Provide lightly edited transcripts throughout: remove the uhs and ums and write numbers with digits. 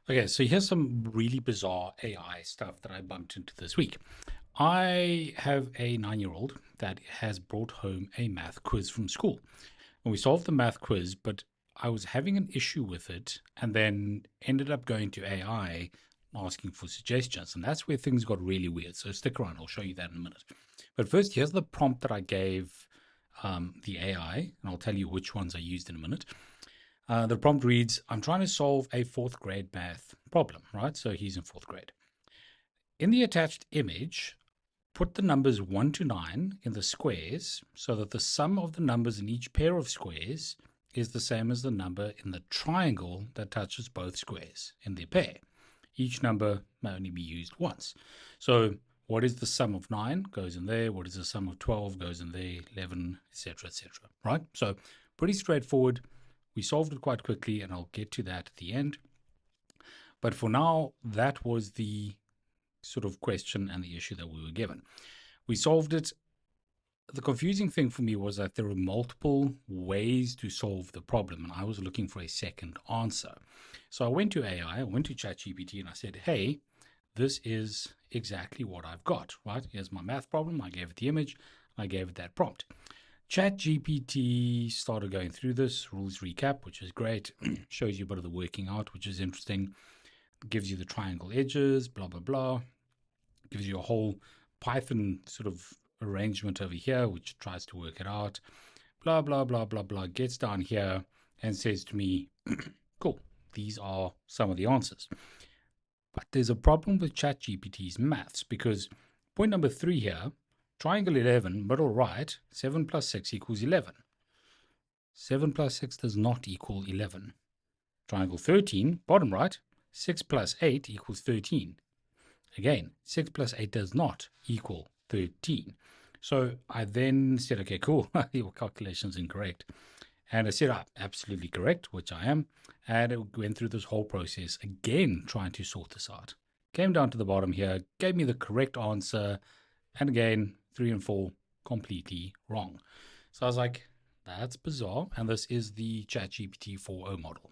Okay, so here's some really bizarre AI stuff that I bumped into this week. I have a 9-year-old that has brought home a math quiz from school. And we solved the math quiz, but I was having an issue with it and then ended up going to AI asking for suggestions. And that's where things got really weird. So stick around, I'll show you that in a minute. But first, here's the prompt that I gave the AI, and I'll tell you which ones I used in a minute. The prompt reads, I'm trying to solve a fourth grade math problem, right? So he's in fourth grade. In the attached image, put the numbers 1 to 9 in the squares so that the sum of the numbers in each pair of squares is the same as the number in the triangle that touches both squares in their pair. Each number may only be used once. So what is the sum of 9 goes in there, what is the sum of 12 goes in there, 11, etc., etc., right? So pretty straightforward. We solved it quite quickly, and I'll get to that at the end. But for now, that was the sort of question and the issue that we were given. We solved it. The confusing thing for me was that there were multiple ways to solve the problem, and I was looking for a second answer. So I went to AI, I went to ChatGPT, and I said, hey, this is exactly what I've got, right? Here's my math problem. I gave it the image, I gave it that prompt. ChatGPT started going through this rules recap, which is great. Shows you a bit of the working out, which is interesting. Gives you the triangle edges, blah, blah, blah. Gives you a whole Python sort of arrangement over here, which tries to work it out. Blah, blah, blah, blah, blah. Gets down here and says to me, cool, these are some of the answers. But there's a problem with ChatGPT's maths because point number 3 here, triangle 11, middle right, 7 plus 6 equals 11. 7 plus 6 does not equal 11. Triangle 13, bottom right, 6 plus 8 equals 13. Again, 6 plus 8 does not equal 13. So I then said, okay, cool, your calculation's incorrect. And I said, absolutely correct, which I am. And it went through this whole process again, trying to sort this out. Came down to the bottom here, gave me the correct answer. And again, 3 and 4, completely wrong. So I was like, that's bizarre. And this is the ChatGPT 4.0 model.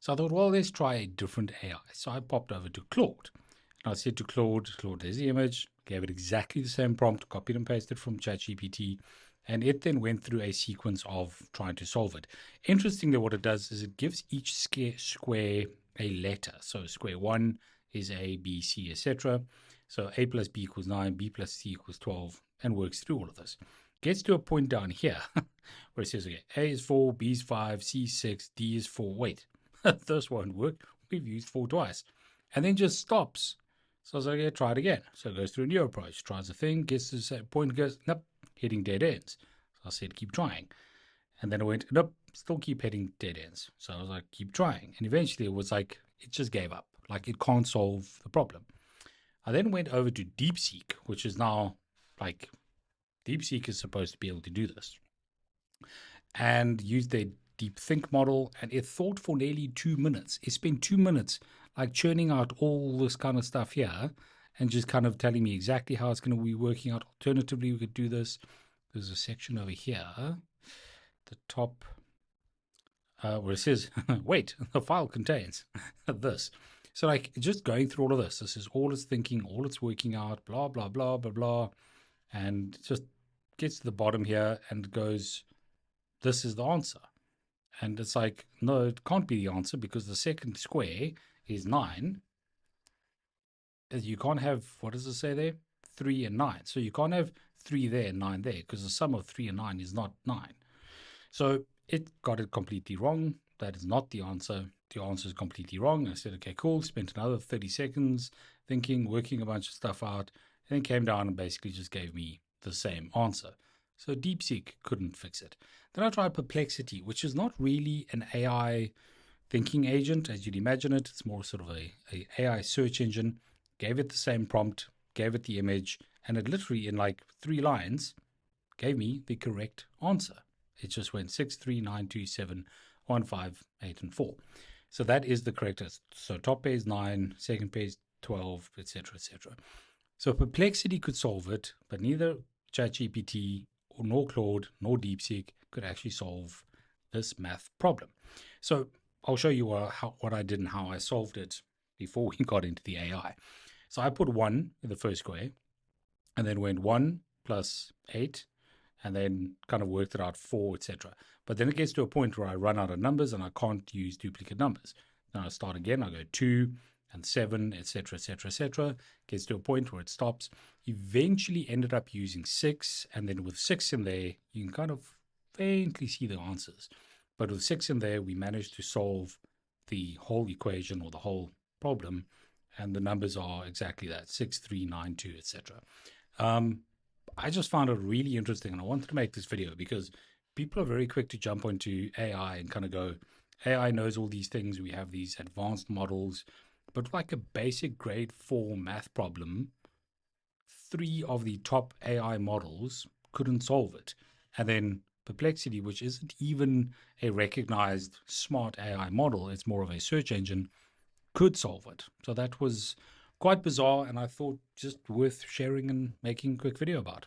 So I thought, well, let's try a different AI. So I popped over to Claude. And I said to Claude, there's the image, gave it exactly the same prompt, copied and pasted from ChatGPT, and it then went through a sequence of trying to solve it. Interestingly, what it does is it gives each square a letter. So square 1 is A, B, C, etc. So A plus B equals 9, B plus C equals 12, and works through all of this. Gets to a point down here where it says, okay, A is 4, B is 5, C is 6, D is 4. Wait, this won't work. We've used 4 twice. And then just stops. So I was like, okay, try it again. So it goes through a new approach, tries the thing, gets to the point, goes, nope, hitting dead ends. So I said, keep trying. And then I went, nope, still keep hitting dead ends. So I was like, keep trying. And eventually it was like, it just gave up. Like it can't solve the problem. I then went over to DeepSeek, which is now like, DeepSeek is supposed to be able to do this. And used their deep think model, and it thought for nearly 2 minutes. It spent 2 minutes like churning out all this kind of stuff here and just kind of telling me exactly how it's going to be working out. Alternatively, we could do this. There's a section over here, the top, where it says, wait, the file contains this. So like just going through all of this, this is all it's thinking, all it's working out, blah, blah, blah, blah, blah. And just gets to the bottom here and goes, this is the answer. And it's like, no, it can't be the answer because the second square is 9. You can't have, what does it say there? 3 and 9. So you can't have 3 there and 9 there because the sum of 3 and 9 is not 9. So it got it completely wrong. That is not the answer. The answer is completely wrong. I said, okay, cool. Spent another 30 seconds thinking, working a bunch of stuff out, and then came down and basically just gave me the same answer. So DeepSeek couldn't fix it. Then I tried Perplexity, which is not really an AI thinking agent as you'd imagine it. It's more sort of a AI search engine. Gave it the same prompt, gave it the image, and it literally in like 3 lines gave me the correct answer. It just went 6, 3, 9, 2, 7, 1, 5, 8, and 4. So that is the correct answer. So top pair is 9, second pair is 12, etc., etc. So Perplexity could solve it, but neither ChatGPT nor Claude nor DeepSeek could actually solve this math problem. So I'll show you what I did and how I solved it before we got into the AI. So I put 1 in the first square and then went 1 plus 8 and then kind of worked it out 4, etc. But then it gets to a point where I run out of numbers and I can't use duplicate numbers. Then I start again, I go 2 and 7, etc., etc., etc. Gets to a point where it stops. Eventually ended up using 6, and then with 6 in there, you can kind of faintly see the answers. But with 6 in there, we managed to solve the whole equation or the whole problem, and the numbers are exactly that: 6, 3, 9, 2, etc. I just found it really interesting, and I wanted to make this video because people are very quick to jump onto AI and kind of go, AI knows all these things, we have these advanced models, but like a basic grade 4 math problem, 3 of the top AI models couldn't solve it. And then Perplexity, which isn't even a recognized smart AI model, it's more of a search engine, could solve it. So that was quite bizarre, and I thought just worth sharing and making a quick video about.